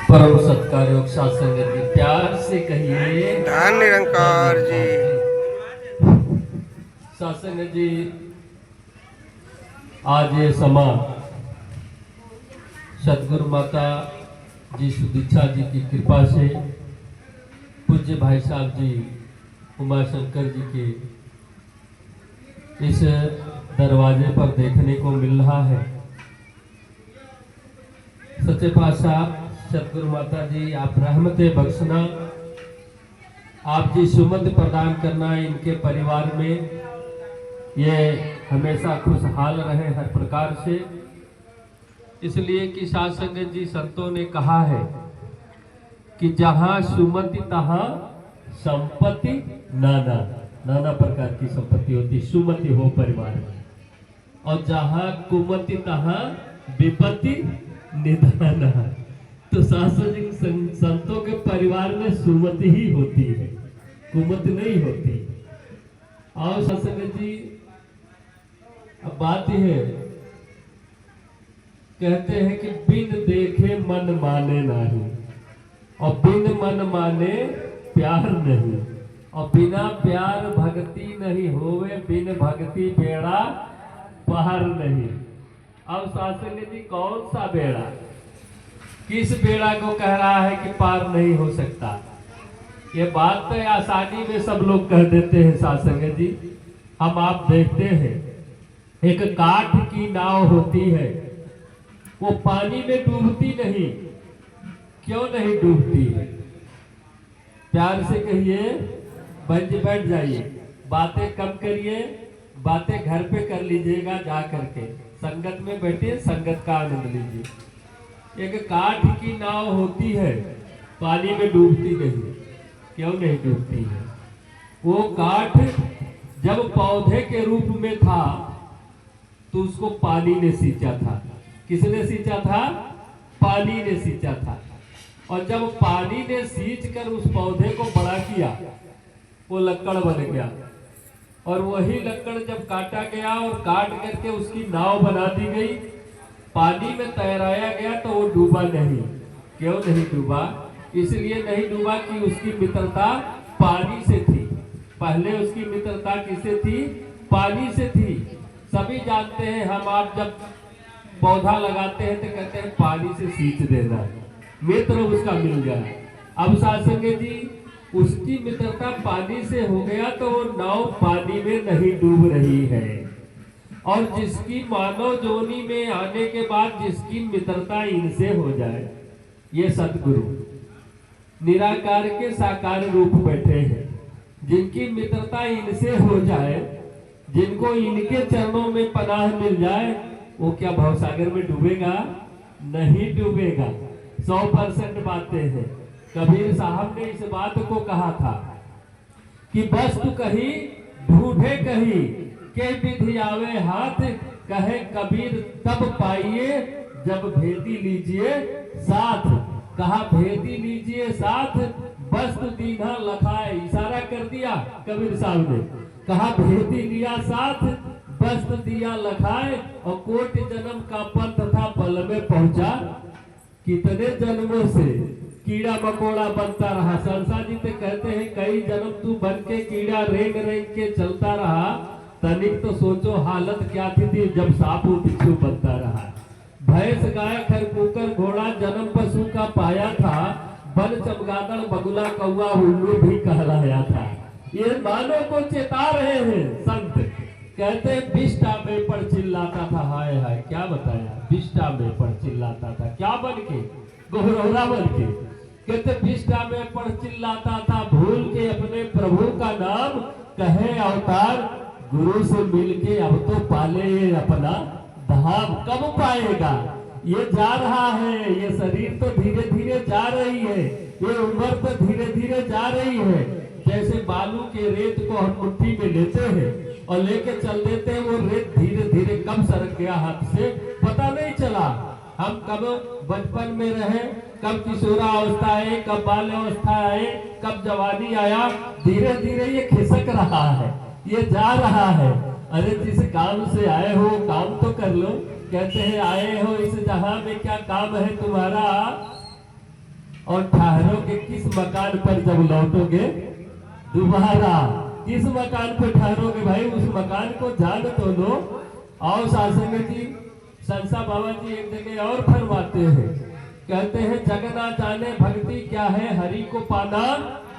परम सत्कार योग शासन जी, प्यार से कहिए धन निरंकार जी। शासन जी, आज ये समा सदगुरु माता जी सुदीक्षा जी की कृपा से पूज्य भाई साहब जी उमा शंकर जी के इस दरवाजे पर देखने को मिल रहा है। सच्चे पातशाह सदगुरु माता जी, आप रहमते बख्शना, आप जी सुमत प्रदान करना इनके परिवार में, ये हमेशा खुशहाल रहे हर प्रकार से। इसलिए कि साध संगत जी, संतों ने कहा है कि जहां सुमति तहां संपत्ति नाना नाना प्रकार की संपत्ति होती, सुमति हो परिवार में, और जहां कुमति तहां विपत्ति निधान। तो सासनिक संतों के परिवार में सुमति ही होती है, कुमति नहीं होती। और सासनिक जी, अब बात यह है, कहते हैं कि बिन देखे मन माने नहीं, और बिन मन माने प्यार नहीं, और बिना प्यार भक्ति नहीं होवे, बिन भक्ति बेड़ा पार नहीं। अब शासन जी, कौन सा बेड़ा, किस बेड़ा को कह रहा है कि पार नहीं हो सकता? ये बात तो आसानी में सब लोग कह देते हैं शासन जी। हम आप देखते हैं, एक काठ की नाव होती है, वो पानी में डूबती नहीं। क्यों नहीं डूबती? प्यार से कहिए, बैठ जाइए, बातें कम करिए, बातें घर पे कर लीजिएगा जा करके, संगत में बैठिए, संगत का आनंद लीजिए। एक काठ की नाव होती है, पानी में डूबती नहीं। क्यों नहीं डूबती है? वो काठ जब पौधे के रूप में था तो उसको पानी ने सींचा था। किसने सींचा था? पानी ने सींचा था। और जब पानी ने सींच कर उस पौधे को बड़ा किया, वो लक्कड़ बन गया, और वही लक्कड़ जब काटा गया और काट करके उसकी नाव बना दी गई, पानी में तैराया गया, तो वो डूबा नहीं। क्यों नहीं डूबा? इसलिए नहीं डूबा कि उसकी मित्रता पानी से थी। पहले उसकी मित्रता किससे थी? पानी से थी। सभी जानते हैं, हम आप जब पौधा लगाते हैं तो कहते हैं पानी से सींच देना, मित्र उसका मिल जाए। अब शासन जी, उसकी मित्रता पानी से हो गया तो वो नाव पानी में नहीं डूब रही है। और जिसकी मानव जोनी में आने के बाद जिसकी मित्रता इनसे हो जाए, ये सतगुरु निराकार के साकार रूप बैठे हैं, जिनकी मित्रता इनसे हो जाए, जिनको इनके चरणों में पनाह मिल जाए, वो क्या भवसागर में डूबेगा? नहीं डूबेगा। 100% बातें हैं। कबीर साहब ने इस बात को कहा था कि वस्तु कही ढूंढे कही के विधि आवे हाथ, कहे कबीर तब पाइए जब भेदी लीजिए साथ। कहा भेदी लीजिए साथ, वस्तु दीना लखाए। इशारा कर दिया कबीर साहब ने, कहा भेदी लिया साथ, वस्तु दिया लखाए, और कोटि जन्म का पंथ था बल में पहुंचा। कितने जन्मों से कीड़ा मकोड़ा बनता रहा। सरसा जी तो कहते हैं, कई जन्म तू बन के कीड़ा रेंग रेंग के चलता रहा, तनिक तो सोचो हालत क्या थी जब सांप बिच्छू बनता रहा। भैंस गाय खरकूकर घोड़ा जन्म पशु का पाया था, बन चमगादड़ बगुला कौआ उल्लू भी कहलाया था। ये मानव को चेता रहे हैं संत। कहते हैं बिष्टा में पर चिल्लाता था, हाय हाय क्या बताया, बिष्टा में पर चिल्लाता था, क्या बन के? गोहरौरा बन के। कहते बिष्टा में पर चिल्लाता था, भूल के अपने प्रभु का नाम, कहे अवतार गुरु से मिलके अब तो पाले ये अपना धाम। कब पाएगा? ये जा रहा है, ये शरीर तो धीरे धीरे जा रही है, ये उम्र तो धीरे धीरे जा रही है। जैसे बालू के रेत को हम मुट्ठी में लेते हैं और लेके चल देते हैं, वो रेत धीरे धीरे कब सरक गया हाथ से पता नहीं चला। हम कब बचपन में रहे, कब किशोरावस्था आए, कब बाल्यावस्था आए, कब जवानी आया, धीरे धीरे ये खिसक रहा है, ये जा रहा है। अरे जिस काम से आए हो काम तो कर लो। कहते हैं आए हो इस जहां में क्या काम है तुम्हारा, और ठहरोगे किस मकान पर जब लौटोगे दोबारा? किस मकान पर ठहरोगे भाई? उस मकान को जान तो लो। और सासंग जी, संसा बाबा जी एक जगह और फरमाते हैं, कहते हैं जग ना जाने भक्ति क्या है, हरि को पाना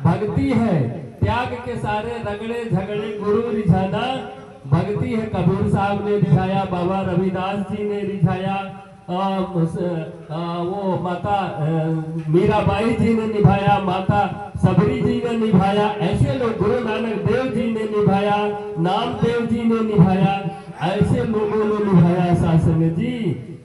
भक्ति है। त्याग के सारे रगड़े झगड़े गुरु रिझाना भक्ति है। कबीर साहब ने रिझाया, बाबा रविदास जी ने रिझाया, वो माता मीराबाई जी ने निभाया, माता सबरी जी ने निभाया, ऐसे लोग, गुरु नानक देव जी ने निभाया, नामदेव जी ने निभाया, ऐसे लोगों ने निभाया सासंग जी।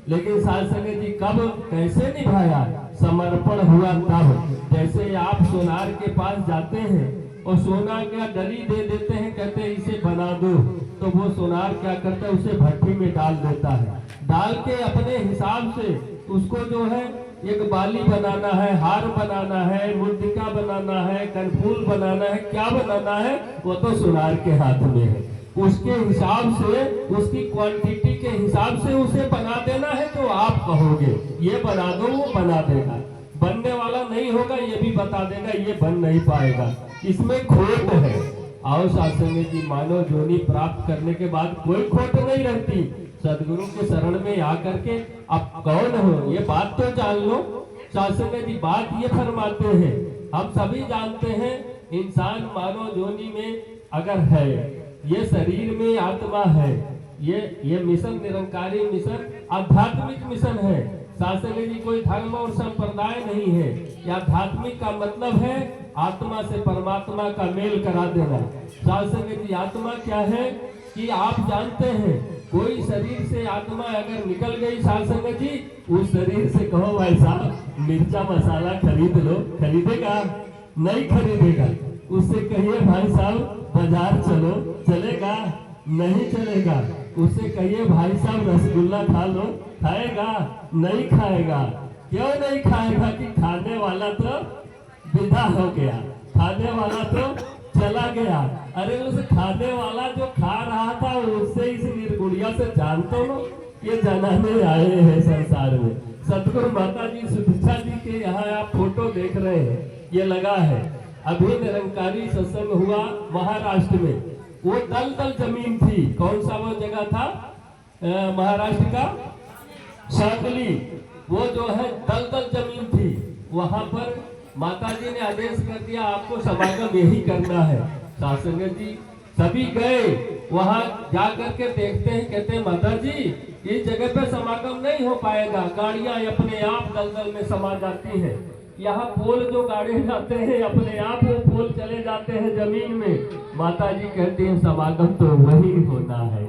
लेकिन सासंग जी कब कैसे निभाया? समर्पण हुआ तब। जैसे आप सोनार के पास जाते हैं और सोना का डली दे देते हैं, कहते हैं इसे बना दो, तो वो सोनार क्या करता है, उसे भट्टी में डाल देता है। डाल के अपने हिसाब से उसको जो है एक बाली बनाना है, हार बनाना है, मुद्रिका बनाना है, कनफूल बनाना है, क्या बनाना है वो तो सोनार के हाथ में है। उसके हिसाब से, उसकी क्वांटिटी के हिसाब से उसे बना देना है। जो आप कहोगे ये बना दो, वो बना देगा। बनने वाला नहीं होगा ये भी बता देगा ये बन नहीं पाएगा, इसमें खोट है। आओ सासंग जी, मानव जोनी प्राप्त करने के बाद कोई खोट नहीं रहती। सदगुरु के शरण में आकर के आप कौन हो ये बात तो जान लो। सासंग जी बात ये फरमाते हैं, हम सभी जानते हैं इंसान मानव जोनी में अगर है, ये शरीर में आत्मा है, ये मिशन निरंकारी मिशन आध्यात्मिक मिशन है। सासंग जी कोई धर्म और संप्रदाय नहीं है। या आध्यात्मिक का मतलब है आत्मा से परमात्मा का मेल करा देना। सासंग जी आत्मा क्या है कि आप जानते हैं, कोई शरीर से आत्मा अगर निकल गई सासंग जी, उस शरीर से कहो भाई साहब मिर्चा मसाला खरीद लो, खरीदेगा? नहीं खरीदेगा। उससे कहिए भाई साहब बाजार चलो, चलेगा? नहीं चलेगा। उससे कहिए भाई साहब रसगुल्ला खा लो, खाएगा? नहीं खाएगा। क्यों नहीं खाएगा? कि खाने वाला तो विदा हो गया, खाने वाला तो चला गया। अरे उस खाने वाला जो खा रहा था उससे इस निर्गुणिया से जानते हो ये जनाने आए हैं संसार में। सतगुरु माता जी सुदीक्षा जी के यहाँ आप फोटो देख रहे हैं, ये लगा है। अभी निरंकारी सत्संग हुआ महाराष्ट्र में, वो दलदल जमीन थी। कौन सा वो जगह था महाराष्ट्र का? सांगली। वो जो है दलदल जमीन थी, वहां पर माता जी ने आदेश कर दिया आपको समागम यही करना है। सासंग जी सभी गए, वहां जा करके देखते हैं, कहते हैं माता जी इस जगह पे समागम नहीं हो पाएगा, गाड़ियां अपने आप दलदल में समा जाती हैं। यहाँ पोल जो गाड़े जाते हैं अपने आप वो पोल चले जाते हैं जमीन में। माता जी कहती हैं समागम तो वही होना है।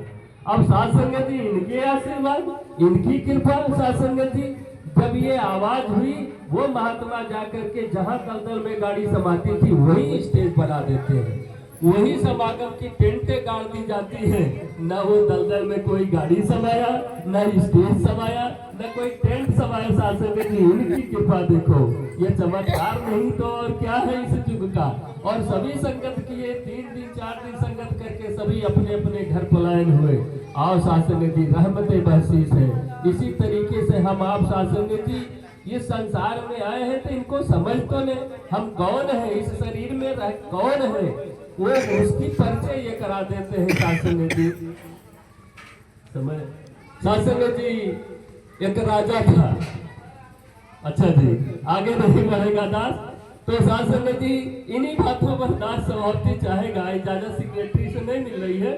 अब सासंग जी इनके आशीर्वाद, इनकी कृपा। सासंग जी जब ये आवाज हुई, वो महात्मा जाकर के जहां दलदल में गाड़ी समाती थी वही स्टेज बना देते हैं, वही समागम की टेंटें गाड़ दी जाती है। न वो दलदल में कोई गाड़ी समाया, न स्टेज समाया, न कोई टेंट समाया। सासंग जी उनकी कृपा देखो, ये चमत्कार नहीं तो और क्या है इस युग का। और सभी संगत किए, 3 दिन 4 दिन संगत करके सभी अपने अपने घर पलायन हुए। आओ सासंग जी रहमतें बख्शीश है। इसी तरीके से हम आप सासंग जी इस संसार में आए हैं तो इनको समझ तो ले, हम कौन है, इस शरीर में रह कौन है, वो उसकी परिचय ये करा देते हैं सासंग जी। समझ? सासंग जी एक राजा था। अच्छा जी आगे नहीं बढ़ेगा दास। तो सासंग जी इन्हीं बातों पर दास समाप्ति चाहेगा, इजाजत सेक्रेटरी से नहीं मिल रही है।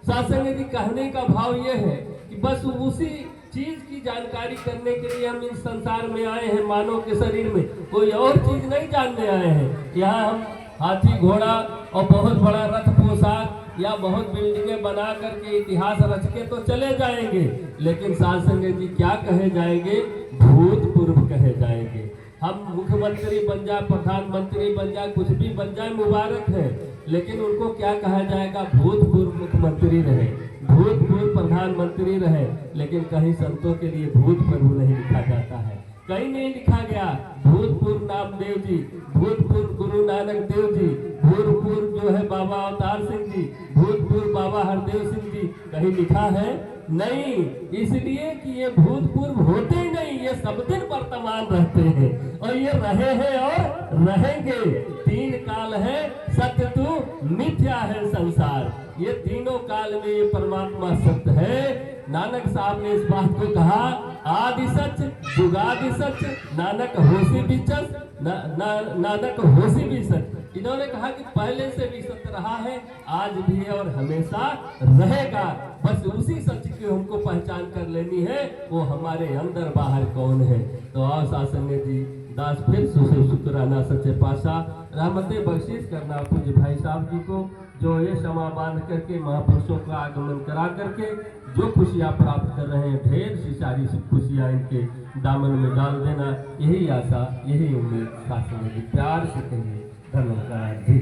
सासंग जी कहने का भाव ये है कि बस उसी चीज की जानकारी करने के लिए हम इस संसार में आए हैं, मानव के शरीर में, कोई और चीज नहीं जानने आए हैं। यहाँ हम हाथी घोड़ा और बहुत बड़ा रथ पोशाक या बहुत बिल्डिंगें बना करके इतिहास रच के तो चले जाएंगे, लेकिन सासंग जी क्या कहे जाएंगे? भूतपूर्व कहे जाएंगे। हम मुख्यमंत्री बन जाए, प्रधानमंत्री बन जाए, कुछ भी बन जाए मुबारक है, लेकिन उनको क्या कहा जाएगा? भूतपूर्व मुख्यमंत्री रहे, भूतपूर्व प्रधानमंत्री रहे। लेकिन कहीं संतों के लिए भूतपूर्व नहीं लिखा जाता है, कहीं नहीं लिखा गया भूतपूर्व नामदेव जी, भूतपूर्व गुरु नानक देव जी, भूतपूर्व जो है बाबा अवतार सिंह जी, भूतपूर्व बाबा हरदेव सिंह जी, कहीं लिखा है नहीं। इसलिए कि ये भूतपूर्व होते ही नहीं, ये सब दिन वर्तमान रहते हैं। और और ये रहे हैं और रहेंगे। तीन काल है सत्य तू मिथ्या है संसार। ये तीनों काल में ये परमात्मा सत्य है। नानक साहब ने इस बात को कहा, आदि सच जुगादि सच, नानक होशी भी सच, नानक होशी भी सच। इन्होंने कहा कि पहले से भी सत्य रहा है, आज भी है और हमेशा रहेगा। बस उसी सच की हमको पहचान कर लेनी है, वो हमारे अंदर बाहर कौन है। तो आओ शासन जी दास फिर सुसे शुक्राना सच्चे पातशाह रहमतें बख्शीश करना पूज्य भाई साहब जी को, जो ये क्षमा बांध करके महापुरुषों का आगमन करा करके जो खुशियां प्राप्त कर रहे हैं, ढेर सी सारी खुशियां इनके दामन में डाल देना। यही आशा, यही उम्मीद शासन जी प्यार से कहिए। धन्यवाद जी।